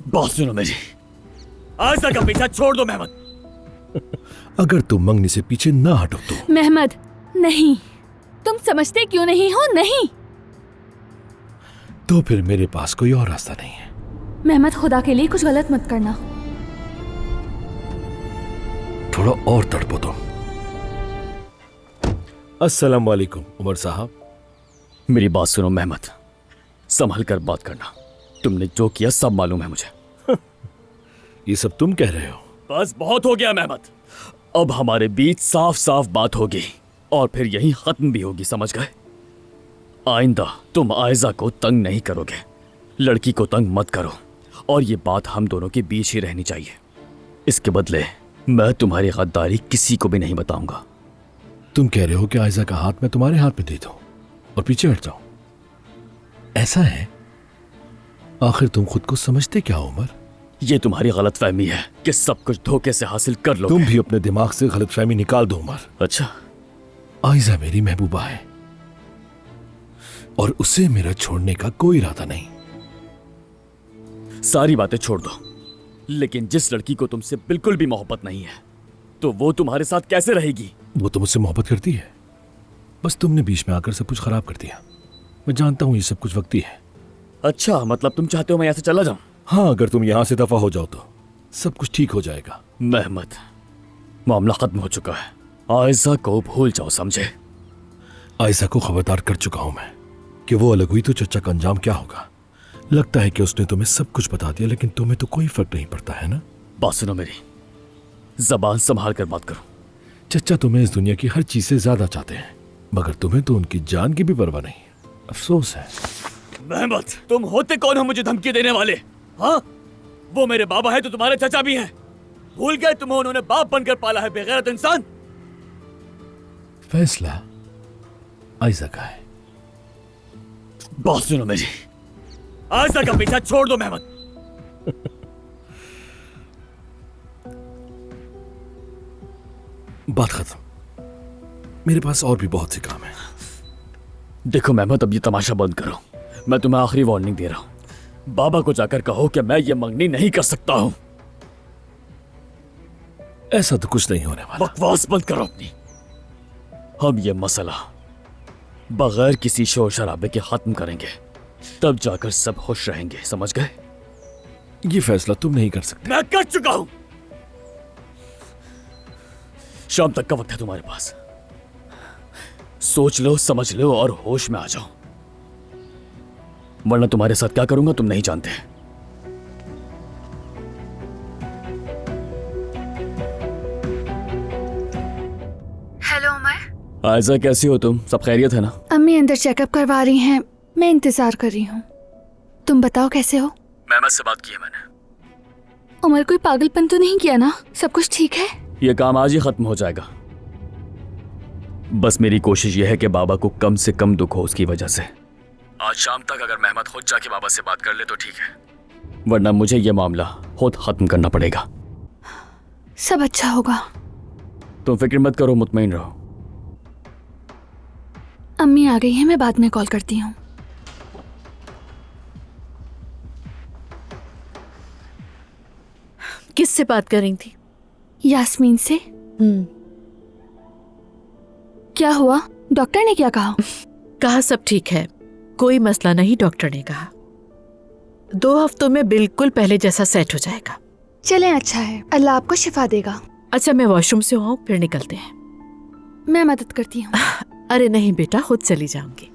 बात सुनो मेरी, आयशा का पीछा छोड़ दो मेहमद। अगर तुम मंगनी से पीछे ना हटो तो। मेहमद नहीं, तुम समझते क्यों नहीं हो? नहीं। तो फिर मेरे पास कोई और रास्ता नहीं है। मेहमद खुदा के लिए कुछ गलत मत करना। थोड़ा और तड़पो तुम। अस्सलाम वालेकुम उमर साहब। मेरी बात सुनो मेहमद, संभल कर बात करना। तुमने जो किया सब मालूम है मुझे। ये सब तुम कह रहे हो? बस बहुत हो गया मेहमद, अब हमारे बीच साफ साफ बात होगी और फिर यही खत्म भी होगी, समझ गए? आइंदा तुम आयशा को तंग नहीं करोगे, लड़की को तंग मत करो, और ये बात हम दोनों के बीच ही रहनी चाहिए। इसके बदले मैं तुम्हारी गद्दारी किसी को भी नहीं बताऊंगा। तुम कह रहे हो कि आयशा का हाथ मैं तुम्हारे हाथ में दे दूं और पीछे हट जाऊं? ऐसा है? आखिर तुम खुद को समझते क्या हो उमर? ये तुम्हारी गलतफहमी है कि सब कुछ धोखे से हासिल कर लो। तुम भी अपने दिमाग से गलतफहमी निकाल दो उमर। अच्छा, आयशा मेरी महबूबा है और उसे मेरा छोड़ने का कोई इरादा नहीं। सारी बातें छोड़ दो, लेकिन जिस लड़की को तुमसे बिल्कुल भी मोहब्बत नहीं है, तो वो तुम्हारे साथ कैसे रहेगी? वो तो मुझसे मोहब्बत करती है, बस तुमने बीच में आकर सब कुछ खराब कर दिया। मैं जानता हूं ये सब कुछ वक्ती है। अच्छा, मतलब तुम चाहते हो मैं यहाँ से चला जाऊं? हाँ, अगर तुम यहां से दफा हो जाओ तो सब कुछ ठीक हो जाएगा। मेहमद, मामला खत्म हो चुका है, आयशा को भूल जाओ, समझे? आयशा को खबरदार कर चुका हूं मैं कि वो अलग हुई तो चचा का अंजाम क्या होगा। लगता है कि उसने तुम्हें सब कुछ बता दिया, लेकिन तुम्हें तो कोई फर्क नहीं पड़ता है ना? बात सुनो मेरी, जबान संभाल कर बात करो। चचा तुम्हें इस दुनिया की हर चीज से ज्यादा चाहते हैं, मगर तुम्हें तो उनकी जान की भी परवाह नहीं। अफसोस है। मेहमद, तुम होते कौन हो मुझे धमकी देने वाले? हाँ, वो मेरे बाबा है तो तुम्हारे चाचा भी हैं। भूल गए तुम्हें उन्होंने बाप बनकर पाला है, बेगैरत इंसान। फैसला आयशा का है। बात सुनो मेरी, आयशा का पीछा छोड़ दो मेहमद। बात खत्म। मेरे पास और भी बहुत से काम है। देखो मेहमद, अब ये तमाशा बंद करो। मैं तुम्हें आखिरी वार्निंग दे रहा हूं। बाबा को जाकर कहो कि मैं ये मंगनी नहीं कर सकता हूं। ऐसा तो कुछ नहीं होने वाला। बकवास बंद करो अपनी। हम ये मसला बगैर किसी शोर शराबे के खत्म करेंगे, तब जाकर सब खुश रहेंगे, समझ गए? ये फैसला तुम नहीं कर सकते। मैं कर चुका हूं। शाम तक का वक्त है तुम्हारे पास। सोच लो, समझ लो और होश में आ जाओ, वरना तुम्हारे साथ क्या करूंगा तुम नहीं जानते। हेलो उमर। आयशा, कैसी हो तुम? सब खैरियत है ना? अम्मी अंदर चेकअप करवा रही हैं, मैं इंतजार कर रही हूँ। तुम बताओ कैसे हो? मेहमद से बात की है मैंने। उमर, कोई पागलपन तो नहीं किया ना? सब कुछ ठीक है? यह काम आज ही खत्म हो जाएगा। बस मेरी कोशिश यह है कि बाबा को कम से कम दुख हो उसकी वजह से। आज शाम तक अगर मेहमद खुद जाके बाबा से बात कर ले तो ठीक है, वरना मुझे यह मामला खुद खत्म करना पड़ेगा। सब अच्छा होगा। तुम फिक्र मत करो, मुतमईन रहो। अम्मी आ गई है, मैं बाद में कॉल करती हूँ। किससे बात कर रही थी? यास्मीन से। क्या हुआ? डॉक्टर ने क्या कहा? कहा सब ठीक है, कोई मसला नहीं। डॉक्टर ने कहा 2 हफ्तों में बिल्कुल पहले जैसा सेट हो जाएगा। चलें, अच्छा है, अल्लाह आपको शिफा देगा। अच्छा, मैं वॉशरूम से आऊं, फिर निकलते हैं। मैं मदद करती हूँ। अरे नहीं बेटा, खुद चली जाऊंगी।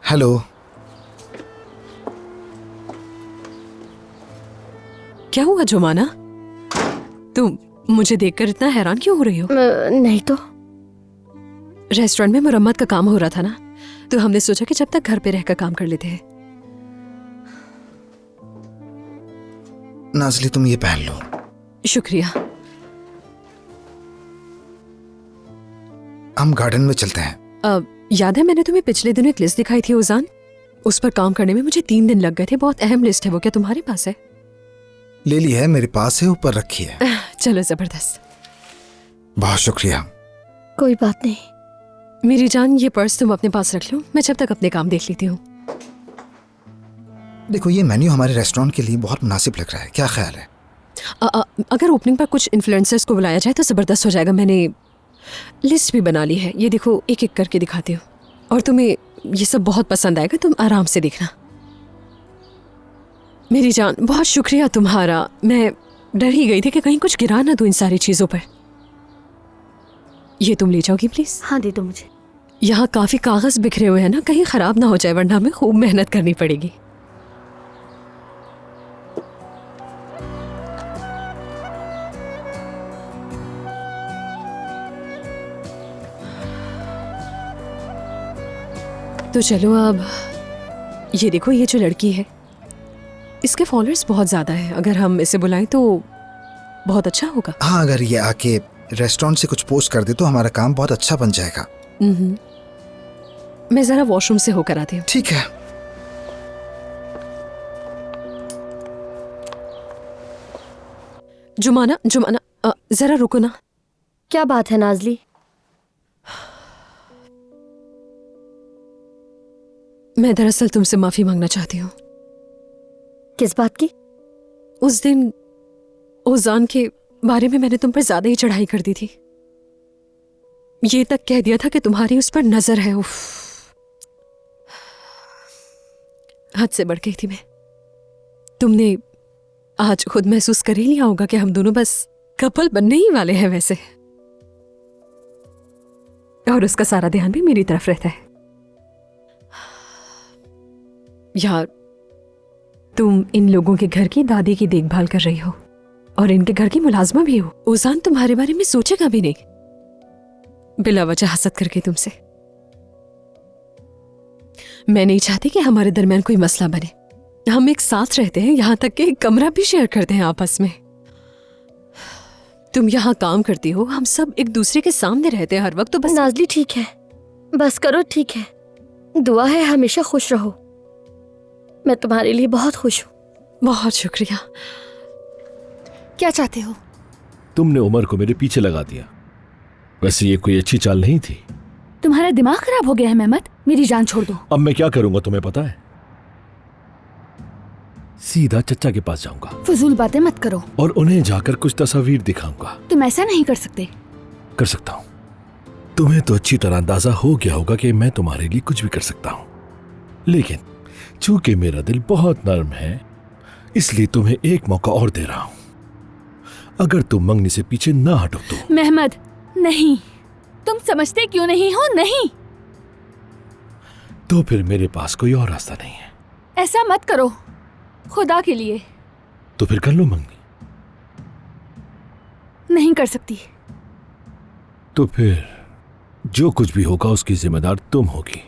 हेलो। क्या हुआ जुमाना? तुम मुझे देखकर इतना हैरान क्यों हो रही हो? नहीं तो। रेस्टोरेंट में मुरम्मत का काम हो रहा था ना, तो हमने सोचा कि जब तक घर पे रहकर काम कर लेते हैं। नाज़ली, तुम ये पहन लो। शुक्रिया। हम गार्डन में चलते हैं। याद है मैंने तुम्हें पिछले दिनों एक लिस्ट दिखाई थी उजान? उस पर काम करने में मुझे 3 दिन लग गए थे। बहुत अहम लिस्ट है वो, क्या तुम्हारे पास है? ले ली है, मेरे पास है, ऊपर रखी है। चलो, जबरदस्त। बहुत शुक्रिया। कोई बात नहीं। मेरी जान, ये पर्स तुम अपने पास रख लो, मैं जब तक अपने काम देख लेती हूँ। देखो, ये मेन्यू हमारे रेस्टोरेंट के लिए बहुत मुनासिब लग रहा है, क्या ख्याल है? अगर ओपनिंग पर कुछ इन्फ्लुएंसर्स को बुलाया जाए तो ज़बरदस्त हो जाएगा। मैंने लिस्ट भी बना ली है, ये देखो एक एक करके दिखाती हूँ, और तुम्हें ये सब बहुत पसंद आएगा, तुम आराम से देखना। मेरी जान, बहुत शुक्रिया तुम्हारा। मैं डर ही गई थी कि कहीं कुछ गिरा ना दूँ इन सारी चीज़ों पर। ये तुम ले जाओगी प्लीज़? हाँ, दे दो मुझे। यहाँ काफ़ी कागज़ बिखरे हुए हैं ना, कहीं ख़राब ना हो जाए, वरना हमें खूब मेहनत करनी पड़ेगी। तो चलो अब, ये देखो, ये जो लड़की है इसके फॉलोअर्स बहुत ज़्यादा है, अगर हम इसे बुलाएं तो बहुत अच्छा होगा। हाँ, अगर ये आके रेस्टोरेंट से कुछ पोस्ट कर दे तो हमारा काम बहुत अच्छा बन जाएगा। मैं ज़रा वॉशरूम से होकर आती हूँ। ठीक है। जुमाना, जुमाना, ज़रा रुको ना। क्या बात है नाजली? मैं दरअसल तुमसे माफ़ी मांगना चाहती हूँ। किस बात की? उस दिन ओजान के बारे में मैंने तुम पर ज्यादा ही चढ़ाई कर दी थी। ये तक कह दिया था कि तुम्हारी उस पर नजर है। उफ, हद से बढ़ गई थी मैं। तुमने आज खुद महसूस कर ही लिया होगा कि हम दोनों बस कपल बनने ही वाले हैं वैसे, और उसका सारा ध्यान भी मेरी तरफ रहता है। यार, तुम इन लोगों के घर की दादी की देखभाल कर रही हो और इनके घर की मुलाजमा भी हो। ओजान तुम्हारे बारे में सोचेगा भी नहीं, बिला वजह हसद करके तुमसे। मैं नहीं चाहती कि हमारे दरमियान कोई मसला बने। हम एक साथ रहते हैं, यहां तक कि एक कमरा भी शेयर करते हैं आपस में। तुम यहाँ काम करती हो, हम सब एक दूसरे के सामने रहते हैं हर वक्त। तो बस नाजली ठीक है, बस करो, ठीक है। दुआ है हमेशा खुश रहो। मैं तुम्हारे लिए बहुत खुश हूँ। बहुत शुक्रिया। क्या चाहते हो? तुमने उमर को मेरे पीछे लगा दिया। वैसे ये कोई अच्छी चाल नहीं थी। तुम्हारा दिमाग खराब हो गया है मेहमत, मेरी जान छोड़ दो। अब मैं क्या करूंगा तुम्हें पता है? सीधा चचा के पास जाऊंगा फजूल बातें मत करो। और उन्हें जाकर कुछ तस्वीर दिखाऊंगा। तुम ऐसा नहीं कर सकते। कर सकता हूं। तुम्हें तो अच्छी तरह अंदाजा हो गया होगा कि मैं तुम्हारे लिए कुछ भी कर सकता हूं, लेकिन चूंकि मेरा दिल बहुत नर्म है, इसलिए तुम्हें एक मौका और दे रहा हूं। अगर तुम मंगनी से पीछे ना हटो तो। मेहमद, नहीं, तुम समझते क्यों नहीं हो? नहीं, तो फिर मेरे पास कोई और रास्ता नहीं है। ऐसा मत करो, खुदा के लिए। तो फिर कर लो मंगनी। नहीं कर सकती। तो फिर जो कुछ भी होगा उसकी जिम्मेदार तुम होगी।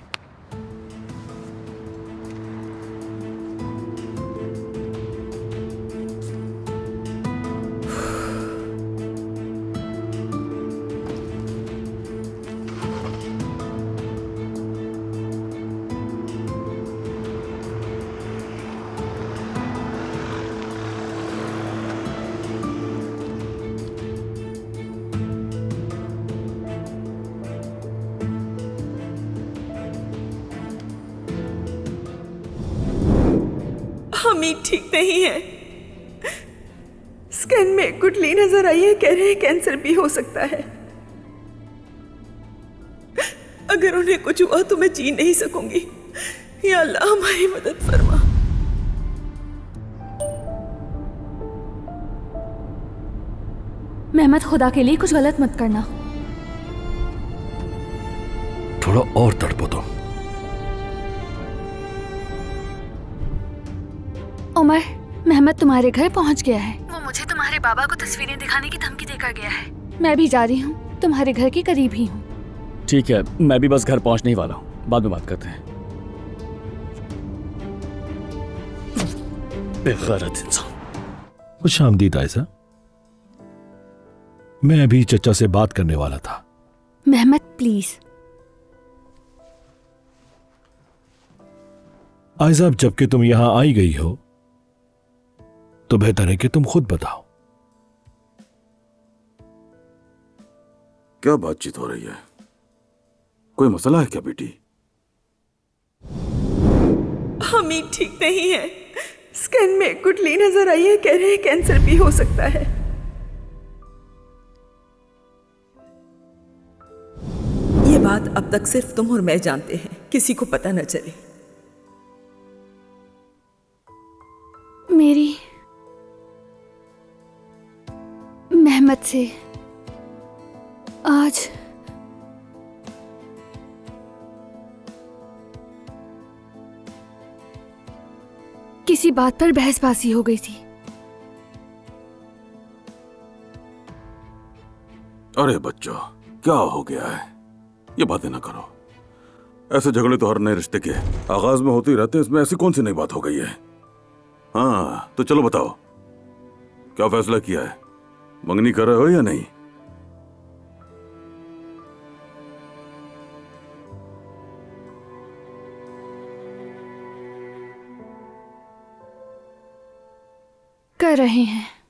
हमीद ठीक नहीं है। स्कैन में गुठली नजर आई है, कह रहे हैं कैंसर भी हो सकता है। अगर उन्हें कुछ हुआ तो मैं जी नहीं सकूंगी। या अल्लाह हमारी मदद फरमा। मेहमद, खुदा के लिए कुछ गलत मत करना। थोड़ा और तड़पो तुम। उमर, मेहमद तुम्हारे घर पहुंच गया है। वो मुझे तुम्हारे बाबा को तस्वीरें दिखाने की धमकी देकर गया है। मैं भी जा रही हूँ, तुम्हारे घर के करीब ही हूँ। ठीक है, मैं भी बस घर पहुंचने ही वाला हूँ, बाद में बात करते हैं। बेगैरत इंसान। खुश आमदीद आयशा। मैं अभी चचा से बात करने वाला था। Mehmed please. आयशा, अब जबकि तुम यहां आई गई हो तो बेहतर है कि तुम खुद बताओ। क्या बातचीत हो रही है? कोई मसला है क्या बेटी? हमीद ठीक नहीं है। स्कैन में गुठली नजर आई है, कह रहे हैं कैंसर भी हो सकता है। ये बात अब तक सिर्फ तुम और मैं जानते हैं, किसी को पता न चले। मेरी मेहमत से आज किसी बात पर बहसबाजी हो गई थी। अरे बच्चों, क्या हो गया है? ये बातें ना करो। ऐसे झगड़े तो हर नए रिश्ते के आगाज में होते ही रहते हैं, इसमें ऐसी कौन सी नई बात हो गई है? हाँ, तो चलो बताओ, क्या फैसला किया है? मंगनी कर रहे हो या नहीं? कर रहे हैं।